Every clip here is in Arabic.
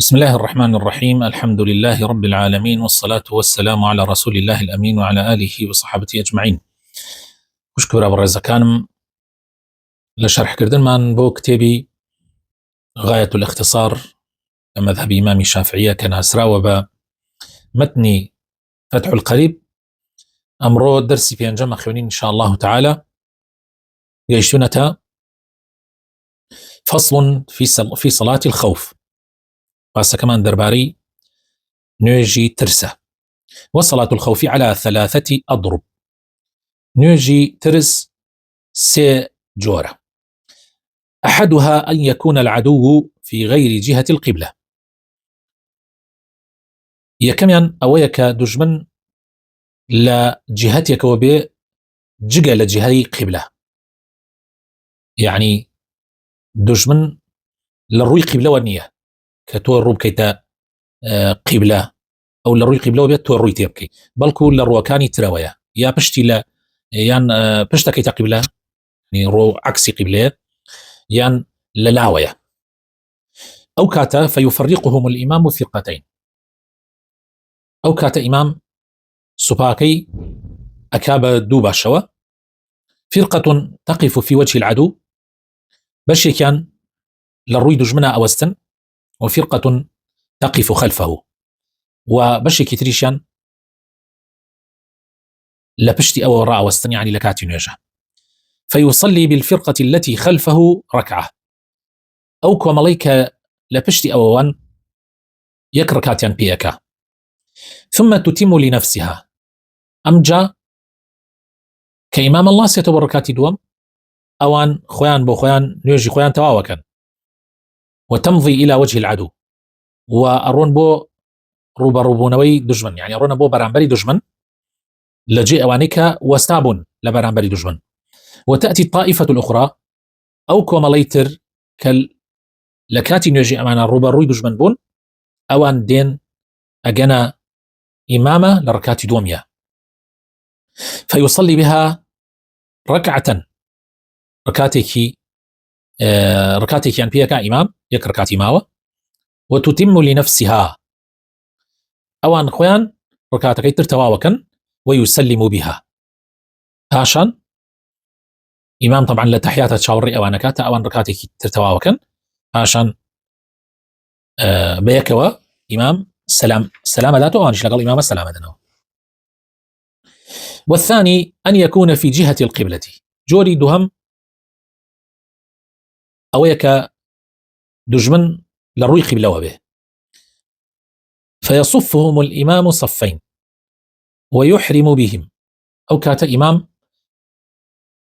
بسم الله الرحمن الرحيم. الحمد لله رب العالمين، والصلاة والسلام على رسول الله الأمين وعلى آله وصحابته أجمعين. وشكو برا الرزقانم لشرح كردن من بو كتابي غاية الاختصار مذهب إمام الشافعية كان أسرى وبا متني فتح القريب. أمرو درسي في أنجام أخوانين إن شاء الله تعالى يجتونة فصل في صلاة الخوف، بس كمان درباري نيجي ترسه. وصلاة الخوف على 3 أضرب. نيجي ترس سي جورة. أحدها أن يكون العدو في غير جهة القبلة، يكمن أويك دجمن لجهتك وبي جغة لجهة قبلة، يعني دجمن للروي قبلة ونية كتور روب كيتا قبلة أو للروي قبلة وبي تور روي تيبكي بلكو للروكاني تراوية يا بشتي لا يان بشتا كيتا قبلة يعني رو عكسي قبلة يان للاوية أو كاتا فيفرقهم الإمام فرقتين. أو كاتا إمام سباكي أكاب دوبا شوا، فرقة تقف في وجه العدو بشي كان للروي دجمنا أوستن، وفرقة تقف خلفه وبشي كتريشان لبشتي أو وراء أوستن، يعني لكاتي نيجا. فيصلي بالفرقة التي خلفه ركعة أو كوماليك لبشتي أو وان يكركاتيان بيكا، ثم تتم لنفسها أمجا كإمام الله سيتبركاتي دوم أوان خوان بو خوان نيجي خوان تواوكا وتمضي إلى وجه العدو وأرون بو روبا روبونوي دجمن، يعني أرون بو برانبري دجمن لجي أوانيكا وستابون لبرانبري دجمن. وتأتي الطائفة الأخرى أو كوماليتر كال لكاتي نيجي أمانا روبا روي دجمن بون أوان دين أجنا إمامة لركاتي دوميا، فيصلي بها ركعة ركاتيكي يعني بيكا إمام يك ركاتي ماوة، وتتم لنفسها أوان خوان ركاتكي ترتواوكا ويسلم بها هاشان إمام طبعا لتحيات تشاوري أوانكاتا أوان ركاتكي ترتواوكا هاشان بيكوا إمام سلام ذاته أوانش لقل إمام السلام ذنه. والثاني أن يكون في جهة القبلة، جوري دهم أويك دجمن للروي قبلة به، فيصفهم الإمام صفين ويحرم بهم. أو كات إمام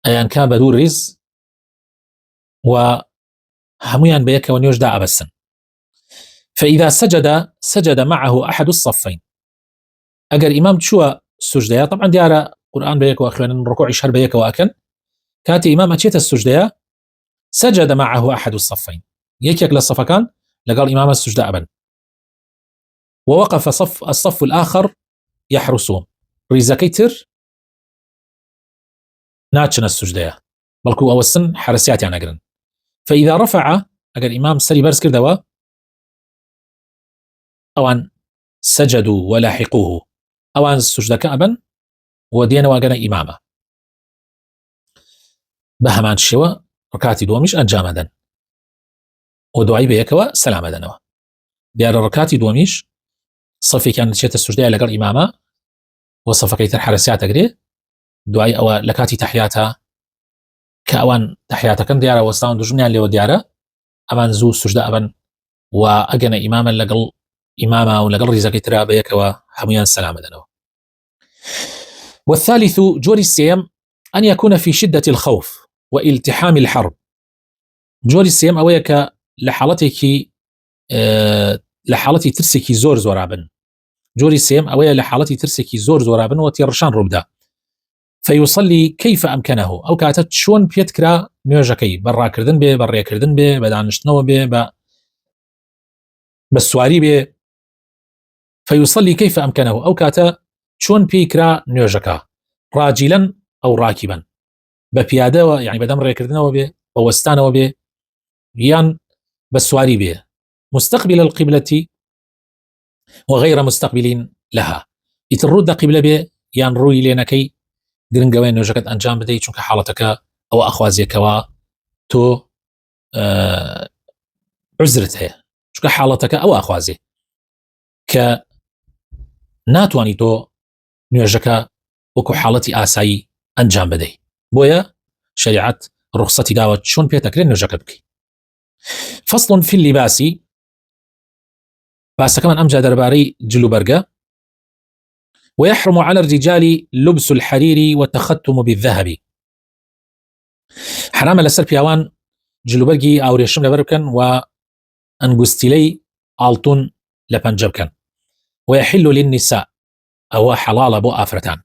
أيان كان بدور رز وهميان بيك ونيوش دا أبسن، فإذا سجد معه أحد الصفين. أجر إمام شو السجدية طبعا ديارة قرآن بيك وأخوان ركوع شهر بيك وأكن كات إمام أتيت السجدية سجد معه أحد الصفين يكيك للصفكان لقال إمام السجدة أبن، ووقف الصف الآخر يحرسون ريزاكيتر ناتشن السجدية بلكو أو السن حرسيات يعني أقرن. فإذا رفع أجر إمام سري برس كردوا أوان سجدوا ولاحقوه أوان السجدة كأبن ودينا واقنا إمامة بهمان شوا ركاتي دوميش أنجامدن ودعي بيكوا سلام دنوا ديار ركاتي دوميش صفي كان شيت السجدة لقال إمامة وصف كيتر حرسيات أقري دعي أو لكاتي تحياتها كأوان تحياتها كان ديارة وستان دجمنيا اللي وديارة أمان زو السجدة أبن وأجنا إماما لقل إمامة ولقل رزا كيتر بيكوا حميان سلام دنوا. والثالث جوري السيم أن يكون في شدة الخوف والتحام الحرب. جوري السيم أويك لحالتي ترسكي زور زورابن، جوري السيم أويك لحالتي ترسكي زور زورابن وتيرشان ربدا، فيصلي كيف أمكنه. أو كاتت شون بيتكرا نيوجكي برا كردن بي بريا كردن بي بدانشتنو بي بالسواري بي، فيصلي كيف أمكنه. أو كاتا شون بيكرا نيوجكا راجلا أو راكبا ببيادة يعني بدم ريا كردن وبي ووستان وبي يان بالسواري بي مستقبل القبلة وغير مستقبل لها. يترد قبلة به يان روي لينكي گرنگەوەی نوێژەکەت ئەنجام بدەیت چونکە حاڵەتەکە ئەو ئەخوازیەکەوە تۆ عزرت هەیە، چونکە حاڵەتەکە ئەو ئەخوازێ کە ناتوانانی تۆ نوێژەکە وەکو حاڵەتی ئاسایی ئەنجام بدەیت. بۆیە شریعەت ڕوخسەتی داوە چۆن پێتەکرێت نوێژەکە بکەیت. فصل في اللباس، باسەکەمان ئەمجا دەربارەی جلوبەرگە. ويحرم على الرجال لبس الحرير والتختم بالذهب. حرام لەسەر پیاوان جلوبەرگی ئاوڕێشم لەبەر بکەن و ئەنگوستیلەی ئاڵتون لە پەنجە بکەن. ويحل للنساء، ئەوە حەڵاڵە بۆ ئافرەتان،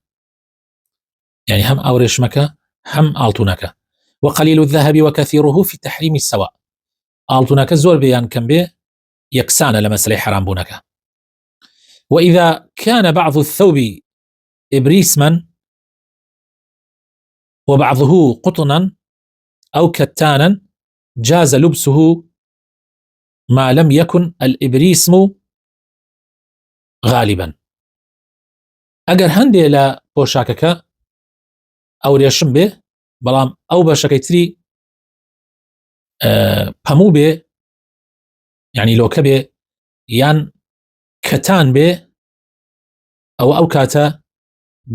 يعني هەم ئاوڕێشمەکە هەم ئاڵتونەکە. وقليل الذهب وكثيره في التحريم السواء، ئاڵتونەکە زۆر بێ یان کەم بێ یەکسانە لە مەسلەی حرام بوونەکە. وإذا كان بعض الثوب إبريسما وبعضه قطنا أو كتانا جاز لبسه ما لم يكن الإبريسم غالبا. ئەگەر هەندێ لە پۆشاکەکە ئەوڕێشم بێ بەڵام ئەو بەشەکەی تری پەموو بێ، یعنی لۆکە بێ یان کەتان بێ، ئەو کاتە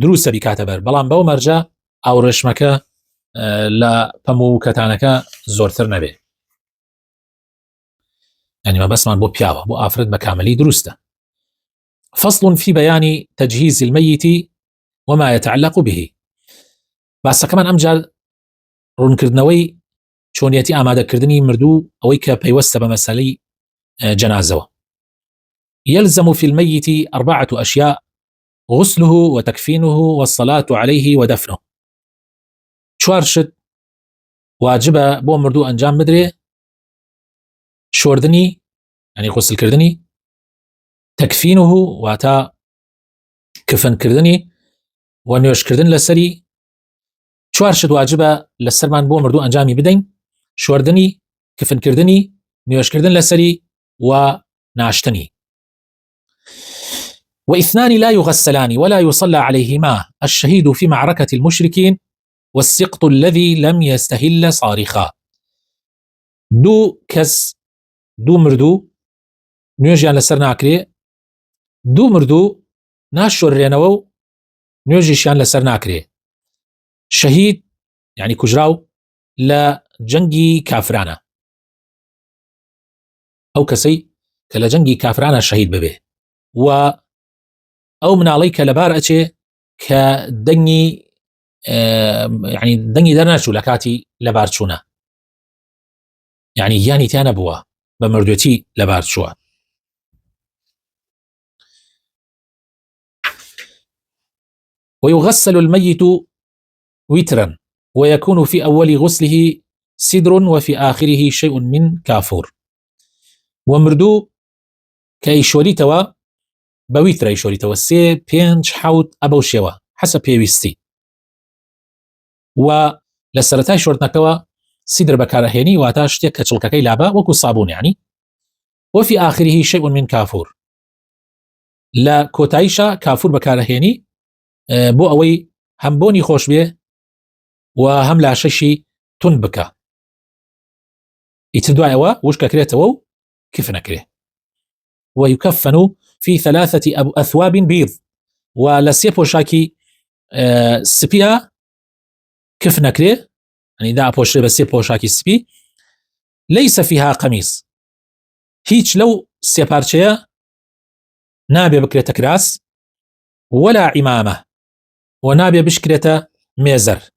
دروستە بیکاتە بەر، بەڵام بەو مەرجە ئاوڕێشمەکە لە پەموو کەتانەکە زۆرتر نەبێ. يعني ما بسمان بو بياوة بو آفرد بكاملي دروسته. فصل في بيان تجهيز الميت وما يتعلق به. بس كمان أمجال رون كردنوي چونيتي آماده كردني مردو أوي كبيوست بمسالي جنازة. يلزم في الميت 4 أشياء: غسله وتكفينه والصلاة عليه ودفنه. چوارشت واجبه بو مردو أنجام بدري: شوردني يعني غسل كردني، تكفينه واتا كفن كردني، ونيوش كردن لسري. چوارشت واجبه لسرمان بو مردو أنجامي بدين: شوردني، كفن كردني، نيوش كردن لسري، وناشتني. واثنان لا يغسلان ولا يصلى عليهما: الشهيد في معركة المشركين والسقط الذي لم يستهل صارخا. دو كس دو مردو نوێژیان لەسەر ناکرێ، دوو مردوو ناشۆرێنەوە و نوێژیشیان لەسەر ناکرێ. شەهید یعنی کوژراو لە جەنگی کافرانە، ئەو کەسەی کە لە جەنگی کافرانە شەهید ببێ، و ئەو مناڵەی کە لەبار ئەچێ کە دەنگی یعنی دەنگی دەرناچوو لە کاتی لەبار چوونە، یعنی گیانی تیا نەبووە بە مردوێتی لەبار چووە. ويغسل الميت وترا ويكون في أول غسله سدر وفي آخره شيء من كافور. ومردو كيشوريتوا بويتر يشوريتوا 3 5 7 أبو شيوا حسب بيويستي. و لسرتاي شورتنكوا سدر بكارهيني واتاشتي كتشلككي لابا وكو صابون يعني. وفي آخره شيء من كافور، لا كوتايشا كافور بكارهيني بو أوي هم بوني خوش بيه وهم لا ششي تنبكا يتدعى أوا وشكا كريتوا كيف نكره. ويكفن في 3 أثواب بيض، ولسيبو شاكي سبيا كيف نكره، يعني دا أبوشري بسيبو شاكي سبي ليس فيها قميص، هيج لو سيبارشيا نابي بكريتا كراس ولا عمامة، ونابي بشكريتا ميزر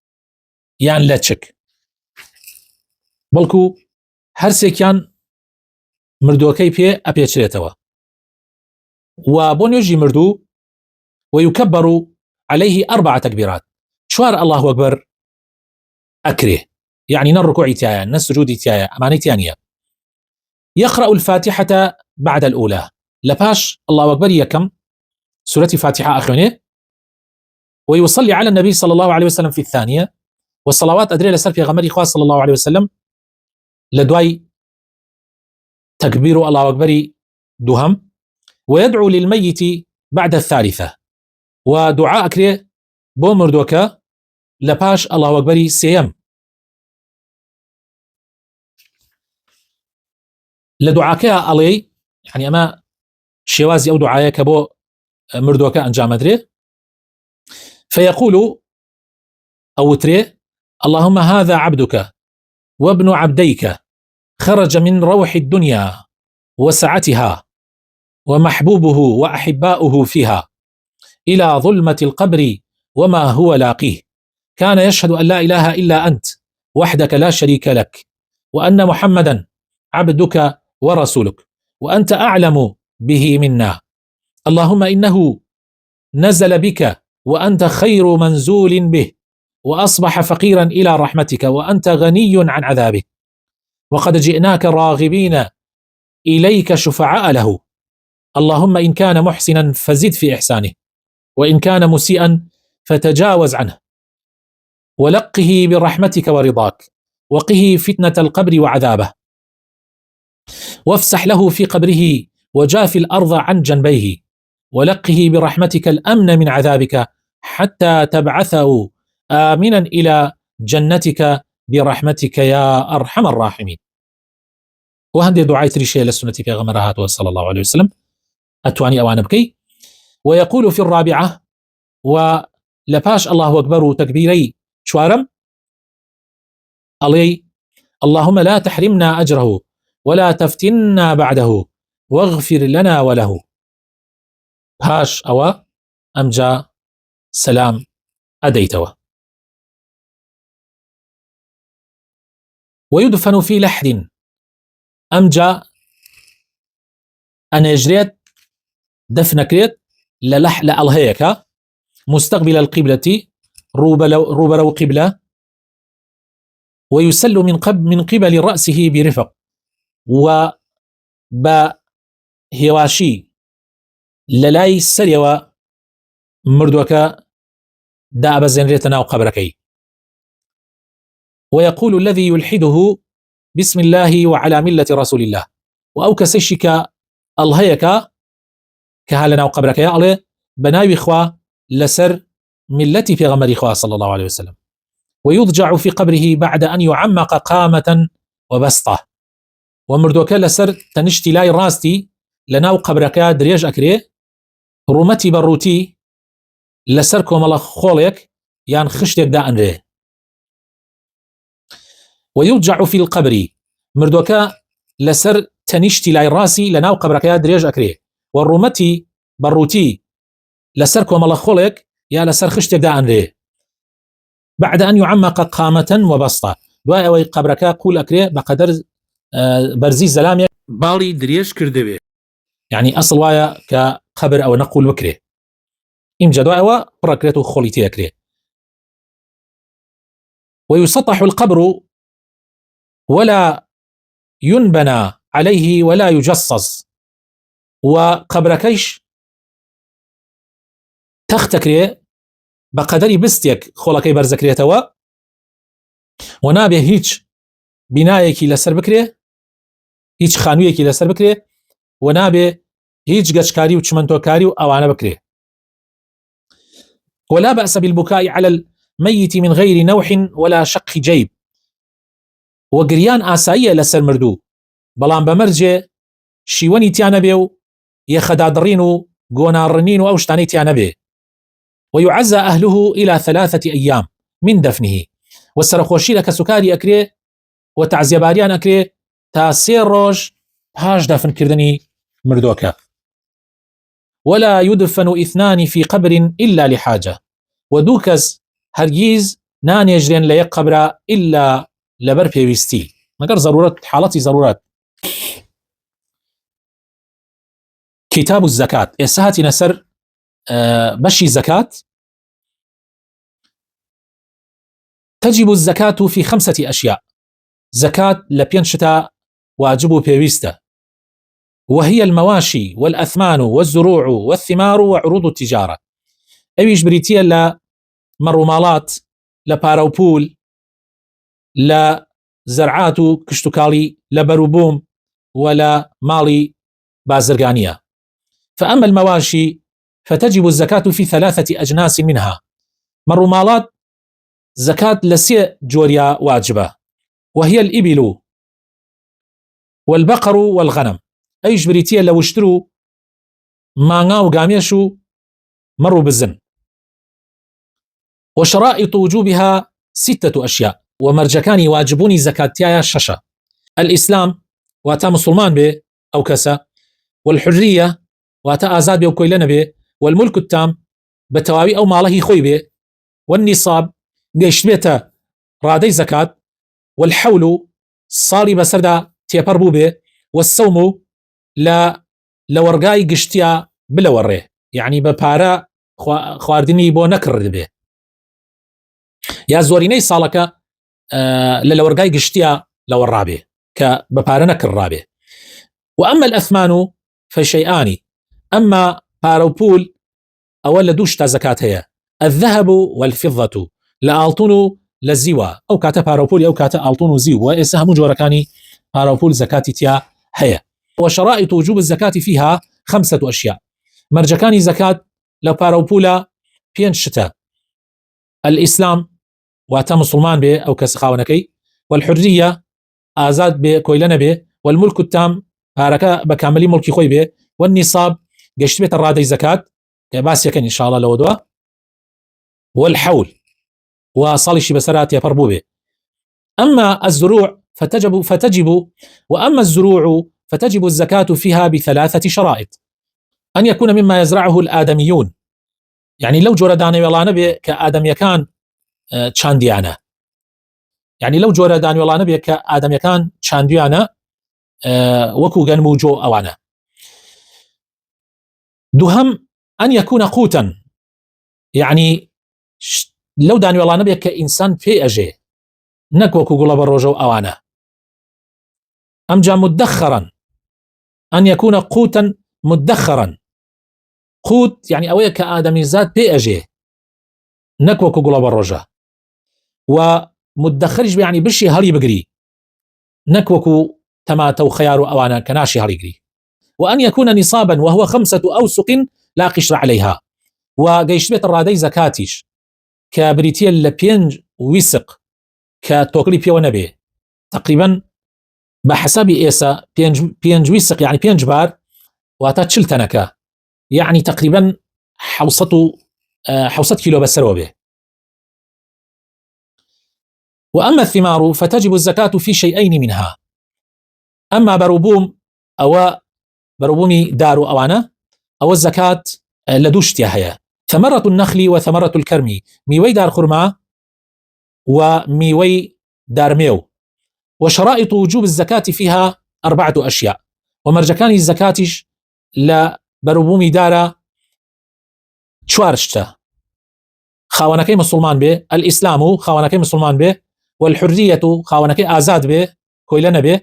يعني لاتشك، بلكو هرسيكيان مردوكي بيه أبيتشريتوا. وبون يجي مردو ويكبر عليه 4 تكبيرات. شوار الله أكبر أكره، يعني نركوع تيايا نسجود تيايا أماني تيانية. يقرأ الفاتحة بعد الأولى، لباش الله أكبر يكم سورة فاتحة أخواني، ويصلي على النبي صلى الله عليه وسلم في الثانية. والصلوات أدري لسر في غمري خاص صلى الله عليه وسلم لدواي تكبير الله أكبر دوهم، ويدعو للميت بعد الثالثة، ودعاء كري بو مردوكا لباش الله أكبر سيم. لدعاكها علي يعني أما شوازي أو دعايك بو مردوكا أنجام أدري، فيقول أو تري: اللهم هذا عبدك وابن عبديك خرج من روح الدنيا وسعتها ومحبوبه وأحباؤه فيها إلى ظلمة القبر وما هو لاقيه، كان يشهد أن لا إله إلا أنت وحدك لا شريك لك، وأن محمدا عبدك ورسولك، وأنت أعلم به منا، اللهم إنه نزل بك وأنت خير منزول به، وأصبح فقيرا إلى رحمتك وأنت غني عن عذابه، وقد جئناك راغبين إليك شفعاء له، اللهم إن كان محسنا فزد في إحسانه، وإن كان مسيئا فتجاوز عنه، ولقه برحمتك ورضاك، وقه فتنة القبر وعذابه، وافسح له في قبره وجاف الأرض عن جنبيه، ولقه برحمتك الأمن من عذابك حتى تبعثه آمنا إلى جنتك برحمتك يا أرحم الراحمين. وهندي دعاء تريشي للسنة في غمرهات صلى الله عليه وسلم أتواني أوان بكي. ويقول في الرابعة ولباش الله أكبر تكبيري شوارم علي: اللهم لا تحرمنا أجره ولا تفتنا بعده واغفر لنا وله. هاش أو أمجا سلام أديتوا. ويدفن في لحد أمجا أنا جريت دفن كريت لألهيك مستقبل القبلة روبلو قبلة، ويسل من قبل رأسه برفق، وبهواشي للاي سريوا مردوكا دا بزنريتنا وقبركي. ويقول الذي يلحده: بسم الله وعلى ملة رسول الله، وأوك سيشك الهيك كهالنا وقبرك يا الله بناوي إخوة لسر ملتي في غمر إخوة صلى الله عليه وسلم. ويضجع في قبره بعد أن يعمق قامة وبسطة، ومردوكا لسر تنشتي لاي راستي لناو قبرك دريج أكري رومتي بروتي لسركم الله خوليك يان خشتك دا أنري. ويضجع في القبر مردوكا لسر تنشتي لاي راسي لناو قبرك دريج أكري، والرومتي بروتي لسركم الله خوليك يا لسر خشتك دا أنري بعد أن يعمق قامة وبسطة. دواء وي قبرك قول أكري بقدر برزي زلامي بالي دريج كردبي، يعني أصل وايا كقبر أو نقول وكري إمجا دواء بركريتو خوليتي أكري. ويسطح القبر ولا ينبنى عليه ولا يجصص، وقبركيش تختكري بقدري بستيك خولكي برزكريتوا، ونابه هيج بنايكي لسر بكري، هيج خانويكي لسر بكري، ونابه هيج قشكاري وشمنتوكاري وأوانا بكري. ولا بأس بالبكاء على الميت من غير نوح ولا شق جيب، وقريان آسائية لسر مردو بلان بمرجع شيواني تيانا بيو يخدادرينو قونارنينو أوشتاني تيانا بي. ويعزى أهله إلى 3 أيام من دفنه، والسرخوشي لك سكاري أكري وتعزيباريان أكري تا 3 روج هاش دفن كردني مردوكا. ولا يدفن 2 في قبر إلا لحاجة، ودوكز هرجيز نان يجرين ليك قبر إلا لبر بيويستي مقر ضرورات حالتي ضرورات. كتاب الزكاة إسهاتي نسر بشي زكاة. تجب الزكاة في 5 أشياء، زكاة لبينشتا واجب بيويستا، وهي المواشي والأثمان والزروع والثمار وعروض التجارة. أيش بريتيا لا مرومالات لباروبول لا زرعاتو كشتوكالي لبروبوم ولا ماڵی بازرگانیە. فأما المواشي فتجب الزكاة في 3 أجناس منها. مرومالات زكاة لسي جوريا واجبة، وهي الإبل والبقر والغنم. أي جبريتية لو اشتروا مانا وقاميشو مروا بالزن. وشرائط وجوبها 6 أشياء، ومرجكان واجبوني زكاتيا ششة: الإسلام واتا مسلمان به أو كسا، والحرية واتا آزاد به وكويلنا به، والملك التام بتواوي أو ماله خوي به، والنصاب قيشت بيتا رادي زكاة، والحول صالي بسردا تيبربو به، والصوم لا لورقاي قشتيا بلا وريه، يعني ببارا خواردني بو نكر به يا زوريني صالك للورقاي قشتيا لو الرابع كببارا نكر رابع. وأما الأثمان فشيئان: أما باروبول أولا دوشتا زكاة هي الذهب والفضة، لألطون لزيوا أو كاتا باروبول أو كاتا ألطون زيوا إسهم جوركاني باروبول زكاة تيا هي. وشرائط وجوب الزكاة فيها 5 أشياء: مرجكاني زكاة لو باروبولا بينشتا: الإسلام واتا مسلمان به أو كسخاونكي، والحرية آزاد به كويلنا به، والملك التام هاركا بكاملي ملكي خوي به، والنصاب قشت بيت الرادي زكاة باس يكن إن شاء الله لو دوا، والحول وصالي شي بسرات يفربو به. أما الزروع وأما الزروع فتجب الزكاة فيها ب3 شرائط: أن يكون مما يزرعه الآدميون، يعني لو جورداني والله نبي كآدم يكان تشانديانا، يعني لو جورداني والله نبي كآدم يكان تشانديانا وكو جنمو جو أوانا. دهم أن يكون قوتا، يعني لو داني والله نبي كإنسان في أجي نكوكو قلب الرجو أوانا. أمجا مدخرا، أن يكون قوتا مدخرا، قوت يعني أويا كآدمي زاد في أجي نكوكو قلب الرجو، ومدخرج يعني بشي هلي بقري نكوكو تماتو خيارو أوانا كناشي هلي قري. وأن يكون نصابا وهو 5 أوسق لا قشر عليها، وقيش بيت الرادي زكاتيش كبريتيا لبينج ويسق كتوكلي بيو نبي تقريبا بحساب إيسا بينج ويسق يعني بينج بار واتاتشل تنكا، يعني تقريبا حوصة كيلو بسرو به. وأما الثمار فتجب الزكاة في شيئين منها: أما بروبوم أو بروبومي دارو أوانا أو الزكاة لدوشتيا هي: ثمرة النخل وثمرة الكرم، ميوي دار خرما وميوي دار ميو. وشرائط وجوب الزكاة فيها 4 أشياء: ومرجكاني الزكاتش لا بروبومي دارا تشوارشتا خاونكي مسلمان به، الإسلام خاونكي مسلمان به، والحرية خاونكي آزاد به كويلنا به،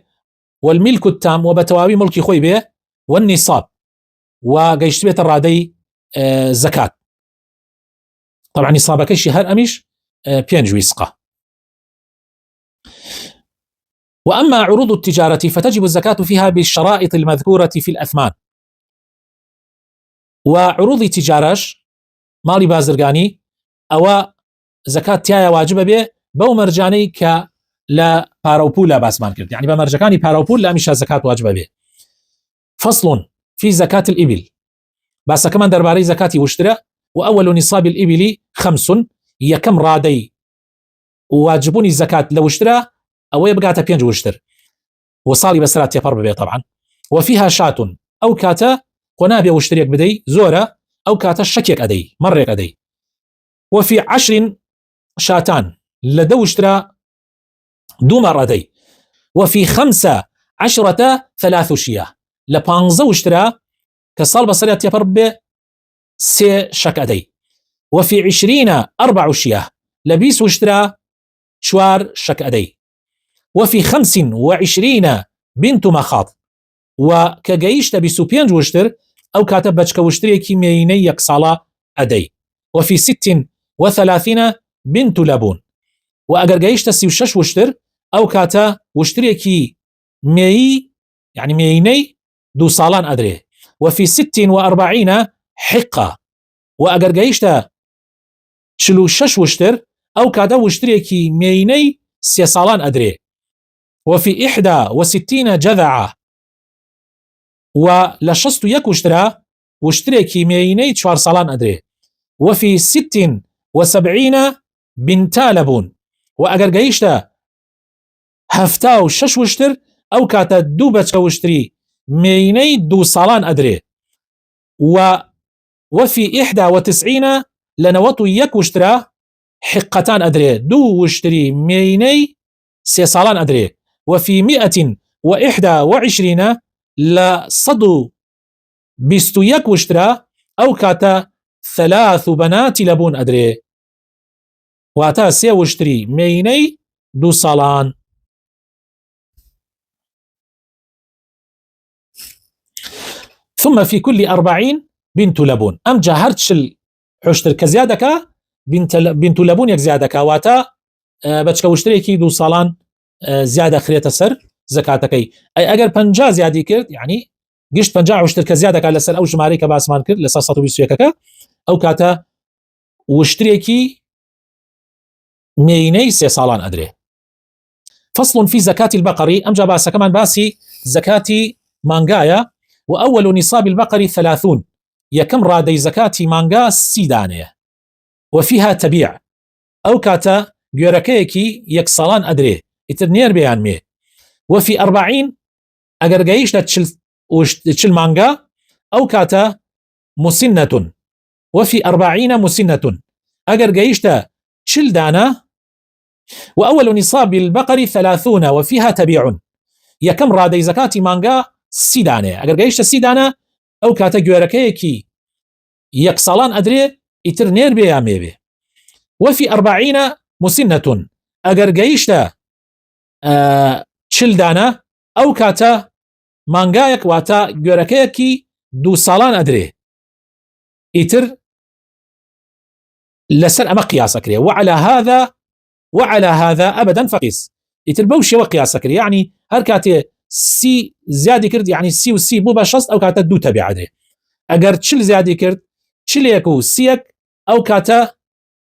والملك التام وبتواوي ملكي خوي به، والنصاب وقيشت بيت الرادي زكاة. طبعا نصابك شهر أميش بينج ويسقة. وأما عروض التجارة فتجب الزكاة فيها بالشرائط المذكورة في الأثمان. وعروض تجارش مالي بازرگاني أو زكاة تيايا واجبة به بو مرجاني ك لا باروبولا باسمان كرد، يعني بمرجكاني باروبول لا مش زكاة واجبة به. فصل في زكاة الإبل، بس كمان درباري زكاة واشترى. وأول نصاب الإبل 5، هي كم رادي واجبوني الزكاة لو اشترى أو يبقى تبينج واشتر وصالي بسرات يفرب به طبعا. وفيها شاة أو كاتا قنابي واشتريك بدي زورة أو كاتا شكيك أدي مريك أدي. وفي 10 شاتان لدو اشترى 2 مرة أدي. وفي 15 3 شياه لبانزو اشترى كصال بسرات يفرب به 3 شك أدي. وفي 20 4 شياه لبيس واشترى 4 شك أدي. وفي 25 بنت مخاض وكجيشت بسوبينج وشتر أو كاتب بچك وشتري كيمييني يكسالا أدي. وفي 36 بنت لبون وأجر جيشت 36 وشتر أو كاتا وشتري كي مي يعني ميني دو سالان أدري. وفي 46 حقة وأجر جيشتا شلو شش وشتر أو كادا وشتريكي ميني 3 سالان أدري. وفي 61 جذعة ولشستو يك وشتريكي ميني 4 سالان أدري. وفي 76 بنتا لبون وأجر جيشتا هفتاو شش وشتر أو كاتا دو بچكا وشتري ميني 2 سالان أدري. وفي 91 لنوتو يك وشترا حقتان أدري دو وشتري ميني 3 سالان أدري. وفي 121 لصدو بيستو يك وشترا أو كاتا 3 بنات لبون أدري واتا 3 وشتري ميني 2 سالان. ثم في كل 40 بنت لبون أم جاهرتشل حشتر كزيادك بنت لبون يك زيادك واتا بچكا وشتريكي 2 سالان زيادة خريت سر زكاتكي. أي أجر 50 زيادة كرت يعني قشت 50 وشتر كزيادك على سر أو جماريك باسمان كرت لساساتو بيسويكك أو كاتا وشتريكي ميني 3 سالان أدري. فصل في زكاة البقر أم جا باسا كمان باسي زكاة مانغايا. وأول نصاب البقر 30 يكم رادي زكاة مانغا 3 دانية وفيها تبيع أو كاتا جوركيكي 1 سالان أدري اترنير بيان مي. وفي 40 أجر جايش تشل مانغا أو كاتا مسنة. وفي 40 مسنة أجر جايش تشل دانا. وأول نصاب البقر 30 وفيها تبيع يكم رادي زكاة مانغا 3 دانه اگر گەیشتە 3 دانە ئەو کاتە گوێرەکەیەکی 1 ساڵان ئەدرێ ئیتر نێر بێ یا مێ بێ. وفي 40 مسنة ئەگەر گەیشتە 40 دانە ئەو کاتە مانگایەک واتە گوێرەکەیەکی 2 ساڵان ئەدرێ ئیتر لەسەر ئەمە قیاسەکرێ. وعلى هذا أبدا فقيس ئیتر بەو شێوە قیاسەکرێ يعني هەر کاتێ سي زیادی کرد يعني سي و سي بوو بە 6 ئەو کاتە 2 تەبیع ئەدرێ. ئەگەر 40 زیادی کرد 40 و 30 ئەو کاتە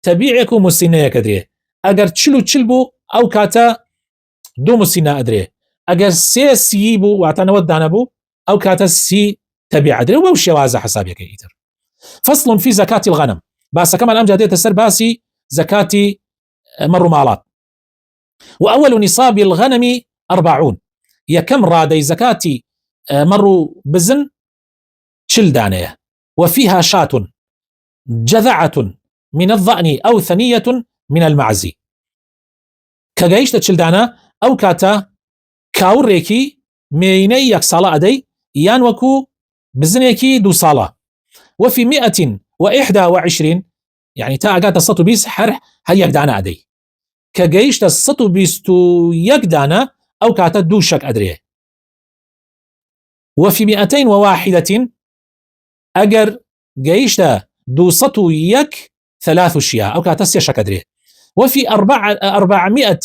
تەبیعێک و مسینەیەک ئەدرێ. ئەگەر 40 بوو ئەو کاتە 2 مسینە ئەدرێ. ئەگەر 3 سی بوو واتە 90 دانە بوو ئەو کاتە 30 تەبیع ئەدرێ و بەو شێوازە حسابەکەی ئیتر. فصل في زكاة الغنم باسەکەمان ئەمجا دێتە سەر باسی زكاة مەڕووماڵات. وأول نصاب الغنم 40 يكم رادي زكاة مرو بزن 40 دانية وفيها شاة جذعة من الضأن أو ثنية من المعز. كجايشت 40 دانة أو كاتا كاوريكي ميني 1 ساڵە أدي يان وكو بزنيكي 2 ساڵە. وفي 121 يعني تا أقاتا 120 حرح هل 1 دانة أدي كجايشت 121 دانة أو كاتا 2 شك أدري. وفي 201 أجر جيشتا 201 3 شياه أو كاتا 3 شك أدري. وفي 400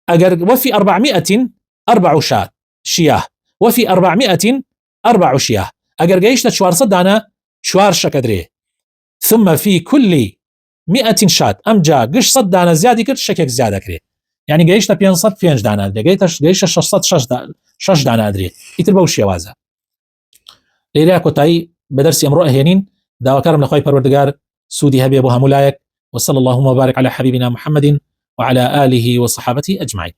أجر وفي 400 4 شياه وفي 400 4 شياه أجر جيشتا 400 دانة 4 شك أدري. ثم في كل 100 شاة أمجا قش 100 دانة زيادة كرت شكك زيادة كري يعني گەیشتە 500 دانە ئەدرێ گەیشتە 6 دانە ئەدرێ ئیتر بەو شێوازە. لێرە کۆتایی بە دەرسی ئەمڕۆ ئەهێنین. داواکارم لەخوای پەروەردگار سوودی هەبێ بۆ هەموو لایەک. وصلى اللهم وبارك على حبيبنا محمد وعلى آله وصحابته أجمعين.